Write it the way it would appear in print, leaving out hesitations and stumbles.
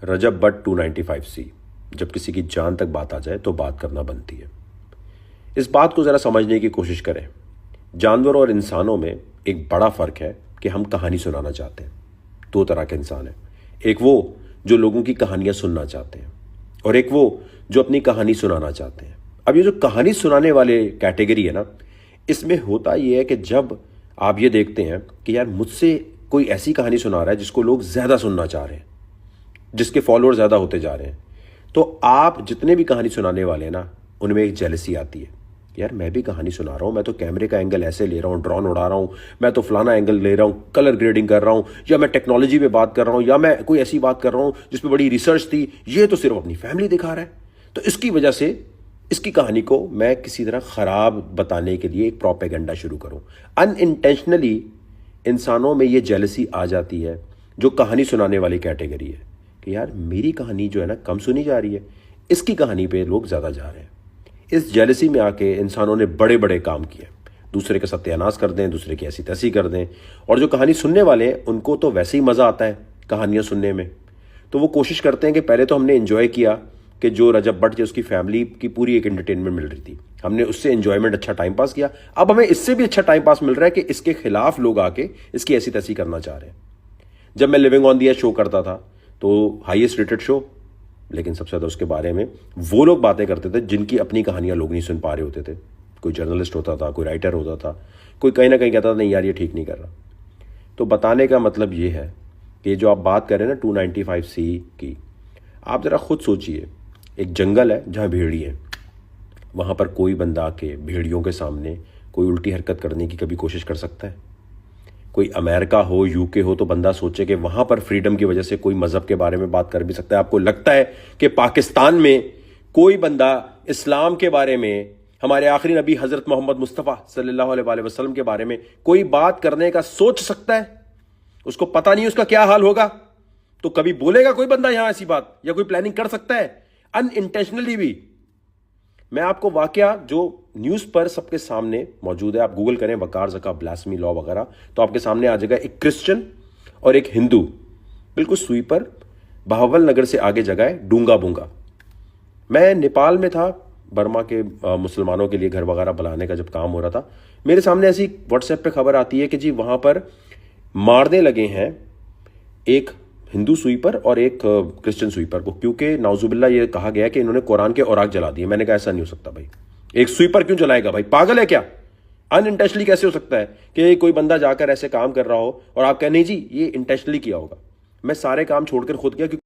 Recep but 295C। जब किसी की जान तक बात आ जाए तो बात करना बनती है। इस बात को ज़रा समझने की कोशिश करें। जानवरों और इंसानों में एक बड़ा फ़र्क है कि हम कहानी सुनाना चाहते हैं। दो तरह के इंसान हैं, एक वो जो लोगों की कहानियाँ सुनना चाहते हैं और एक वो जो अपनी कहानी सुनाना चाहते हैं। अब ये जो कहानी सुनाने वाले कैटेगरी है ना, इसमें होता ये है कि जब आप ये देखते हैं कि यार मुझसे कोई ऐसी कहानी सुना रहा है जिसको लोग ज़्यादा सुनना चाह रहे हैं, जिसके फॉलोअर ज़्यादा होते जा रहे हैं, तो आप जितने भी कहानी सुनाने वाले हैं ना, उनमें एक जेलसी आती है। यार मैं भी कहानी सुना रहा हूँ, मैं तो कैमरे का एंगल ऐसे ले रहा हूँ, ड्रोन उड़ा रहा हूँ, मैं तो फलाना एंगल ले रहा हूँ, कलर ग्रेडिंग कर रहा हूँ, या मैं टेक्नोलॉजी पे बात कर रहा हूँ, या मैं कोई ऐसी बात कर रहा हूँ जिसपे बड़ी रिसर्च थी। ये तो सिर्फ अपनी फैमिली दिखा रहा है। तो इसकी वजह से इसकी कहानी को मैं किसी तरह ख़राब बताने के लिए एक प्रोपेगेंडा शुरू करूँ। अनइंटेंशनली इंसानों में ये जेलसी आ जाती है जो कहानी सुनाने वाली कैटेगरी है कि यार मेरी कहानी जो है ना कम सुनी जा रही है, इसकी कहानी पे लोग ज़्यादा जा रहे हैं। इस जेलसी में आके इंसानों ने बड़े बड़े काम किए, दूसरे का सत्यानाश कर दें, दूसरे की ऐसी तैसी कर दें। और जो कहानी सुनने वाले हैं उनको तो वैसे ही मज़ा आता है कहानियाँ सुनने में, तो वो कोशिश करते हैं कि पहले तो हमने इन्जॉय किया कि जो रजब भट्ट उसकी फैमिली की पूरी एक एंटरटेनमेंट मिल रही थी, हमने उससे एंजॉयमेंट अच्छा टाइम पास किया। अब हमें इससे भी अच्छा टाइम पास मिल रहा है कि इसके खिलाफ लोग आके इसकी ऐसी तैसी करना चाह रहे हैं। जब मैं living on the edge show करता था तो हाईएस्ट रेटेड शो, लेकिन सबसे ज़्यादा उसके बारे में वो लोग बातें करते थे जिनकी अपनी कहानियां लोग नहीं सुन पा रहे होते थे। कोई जर्नलिस्ट होता था, कोई राइटर होता था, कोई कहीं ना कहीं कहता था नहीं यार ये ठीक नहीं कर रहा। तो बताने का मतलब ये है कि जो आप बात करें ना 295C की, आप ज़रा खुद सोचिए, एक जंगल है जहाँ भेड़िए हैं, वहाँ पर कोई बंदा आके भेड़ियों के सामने कोई उल्टी हरकत करने की कभी कोशिश कर सकता है? कोई अमेरिका हो, यूके हो, तो बंदा सोचे कि वहां पर फ्रीडम की वजह से कोई मजहब के बारे में बात कर भी सकता है। आपको लगता है कि पाकिस्तान में कोई बंदा इस्लाम के बारे में, हमारे आखिरी नबी हजरत मोहम्मद मुस्तफ़ा सल्लल्लाहु अलैहि वसल्लम के बारे में कोई बात करने का सोच सकता है? उसको पता नहीं उसका क्या हाल होगा, तो कभी बोलेगा कोई बंदा यहां ऐसी बात, या कोई प्लानिंग कर सकता है अनइंटेंशनली भी? मैं आपको वाकया जो न्यूज़ पर सबके सामने मौजूद है, आप गूगल करें वकार ज़का ब्लास्मी लॉ वगैरह, तो आपके सामने आ जाएगा एक क्रिश्चियन और एक हिंदू बिल्कुल सुई पर, बहावल नगर से आगे जगह है डूंगा बूंगा। मैं नेपाल में था, बर्मा के मुसलमानों के लिए घर वगैरह बनाने का जब काम हो रहा था, मेरे सामने ऐसी व्हाट्सएप पे खबर आती है कि जी वहाँ पर मारने लगे हैं एक हिंदू स्वीपर और एक क्रिश्चियन स्वीपर को, क्योंकि नाउजुबिल्ला ये कहा गया कि इन्होंने कुरान के औराक जला दिए। मैंने कहा ऐसा नहीं हो सकता भाई, एक स्वीपर क्यों जलाएगा भाई, पागल है क्या? अनइंटेंशनली कैसे हो सकता है कि कोई बंदा जाकर ऐसे काम कर रहा हो और आप कहें नहीं जी ये इंटेंशनली किया होगा? मैं सारे काम छोड़कर खुद किया,